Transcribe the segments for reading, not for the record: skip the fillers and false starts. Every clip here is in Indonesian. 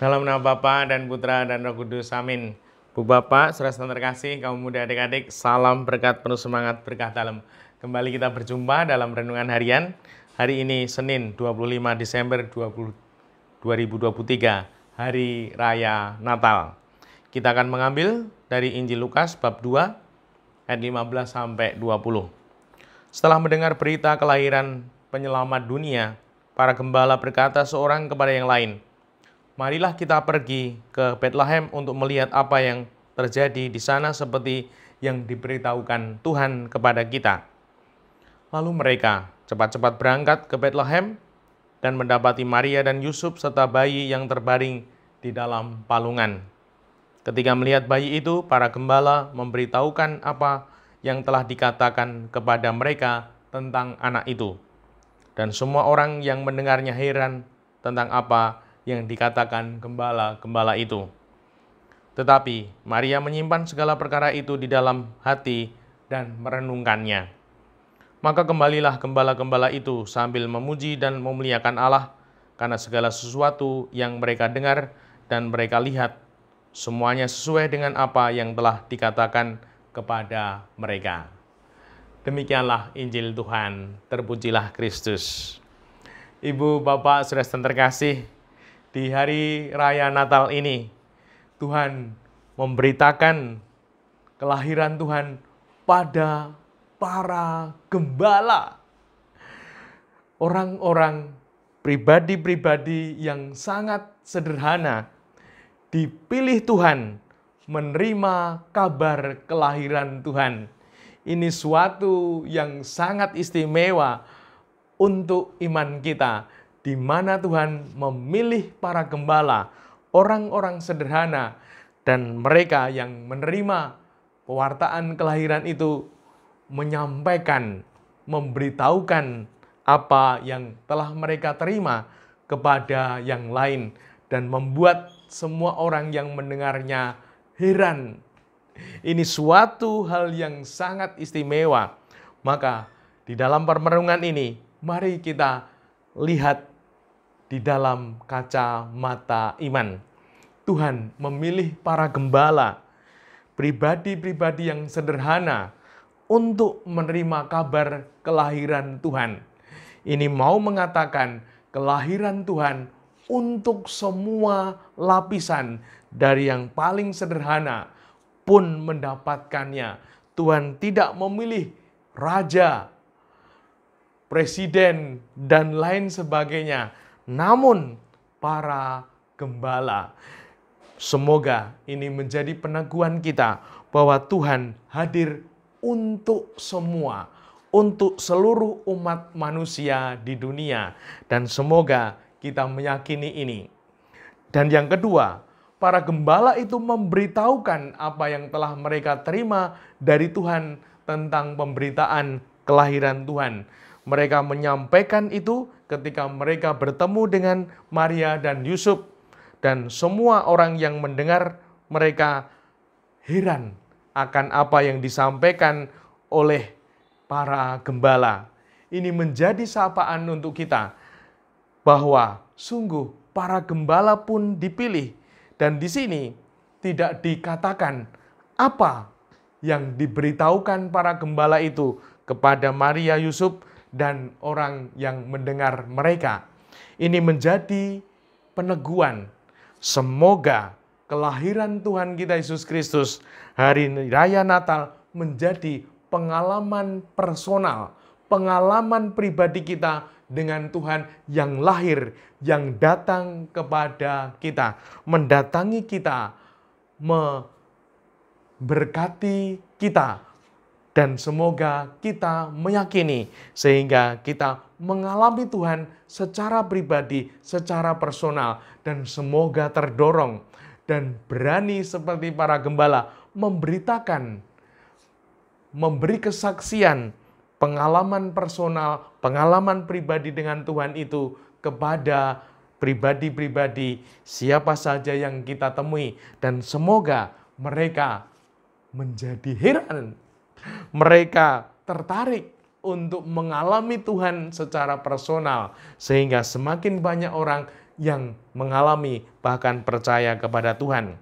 Dalam nama Bapa dan Putra dan Roh Kudus, amin. Bu Bapak, saudara terkasih, kaum muda adik-adik, salam berkat penuh semangat berkah dalam. Kembali kita berjumpa dalam renungan harian. Hari ini Senin 25 Desember 2023, Hari Raya Natal. Kita akan mengambil dari Injil Lukas bab 2 ayat 15 sampai 20. Setelah mendengar berita kelahiran penyelamat dunia, para gembala berkata seorang kepada yang lain, "Marilah kita pergi ke Betlehem untuk melihat apa yang terjadi di sana seperti yang diberitahukan Tuhan kepada kita." Lalu mereka cepat-cepat berangkat ke Betlehem dan mendapati Maria dan Yusuf serta bayi yang terbaring di dalam palungan. Ketika melihat bayi itu, para gembala memberitahukan apa yang telah dikatakan kepada mereka tentang anak itu. Dan semua orang yang mendengarnya heran tentang apa yang dikatakan gembala-gembala itu. Tetapi Maria menyimpan segala perkara itu di dalam hati dan merenungkannya. Maka kembalilah gembala-gembala itu sambil memuji dan memuliakan Allah karena segala sesuatu yang mereka dengar dan mereka lihat, semuanya sesuai dengan apa yang telah dikatakan kepada mereka. Demikianlah Injil Tuhan, terpujilah Kristus. Ibu, Bapak, saudara terkasih, di hari raya Natal ini, Tuhan memberitakan kelahiran Tuhan pada para gembala. Orang-orang, pribadi-pribadi yang sangat sederhana, dipilih Tuhan menerima kabar kelahiran Tuhan. Ini suatu yang sangat istimewa untuk iman kita, di mana Tuhan memilih para gembala, orang-orang sederhana, dan mereka yang menerima pewartaan kelahiran itu menyampaikan, memberitahukan apa yang telah mereka terima kepada yang lain, dan membuat semua orang yang mendengarnya heran. Ini suatu hal yang sangat istimewa. Maka di dalam perenungan ini, mari kita lihat di dalam kacamata iman. Tuhan memilih para gembala, pribadi-pribadi yang sederhana untuk menerima kabar kelahiran Tuhan. Ini mau mengatakan kelahiran Tuhan untuk semua lapisan, dari yang paling sederhana pun mendapatkannya. Tuhan tidak memilih raja, presiden, dan lain sebagainya, namun para gembala. Semoga ini menjadi peneguhan kita bahwa Tuhan hadir untuk semua, untuk seluruh umat manusia di dunia, dan semoga kita meyakini ini. Dan yang kedua, para gembala itu memberitahukan apa yang telah mereka terima dari Tuhan tentang pemberitaan kelahiran Tuhan. Mereka menyampaikan itu ketika mereka bertemu dengan Maria dan Yusuf, dan semua orang yang mendengar mereka heran akan apa yang disampaikan oleh para gembala. Ini menjadi sapaan untuk kita, bahwa sungguh para gembala pun dipilih. Dan di sini tidak dikatakan apa yang diberitahukan para gembala itu kepada Maria, Yusuf, dan orang yang mendengar mereka. Ini menjadi peneguhan. Semoga kelahiran Tuhan kita Yesus Kristus, hari raya Natal, menjadi pengalaman personal, pengalaman pribadi kita dengan Tuhan yang lahir, yang datang kepada kita, mendatangi kita, memberkati kita, dan semoga kita meyakini sehingga kita mengalami Tuhan secara pribadi, secara personal, dan semoga terdorong dan berani seperti para gembala memberitakan, memberi kesaksian, pengalaman personal, pengalaman pribadi dengan Tuhan itu kepada pribadi-pribadi siapa saja yang kita temui. Dan semoga mereka menjadi heran, mereka tertarik untuk mengalami Tuhan secara personal, sehingga semakin banyak orang yang mengalami bahkan percaya kepada Tuhan.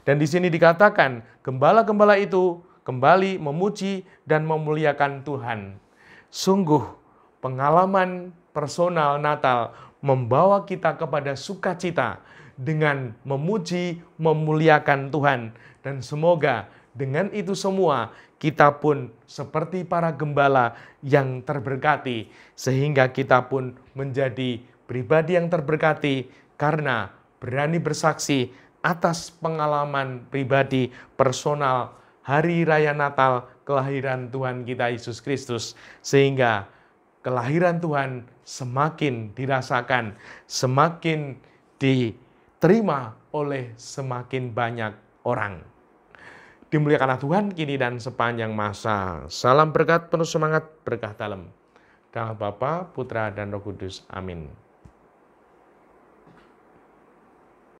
Dan di sini dikatakan, gembala-gembala itu kembali memuji dan memuliakan Tuhan. Sungguh, pengalaman personal Natal membawa kita kepada sukacita dengan memuji, memuliakan Tuhan. Dan semoga dengan itu semua kita pun seperti para gembala yang terberkati, sehingga kita pun menjadi pribadi yang terberkati karena berani bersaksi atas pengalaman pribadi personal Hari Raya Natal kelahiran Tuhan kita Yesus Kristus, sehingga kelahiran Tuhan semakin dirasakan, semakin diterima oleh semakin banyak orang. Dimuliakanlah Tuhan kini dan sepanjang masa. Salam berkat, penuh semangat, berkah dalam. Dalam Bapa, Putra, dan Roh Kudus. Amin.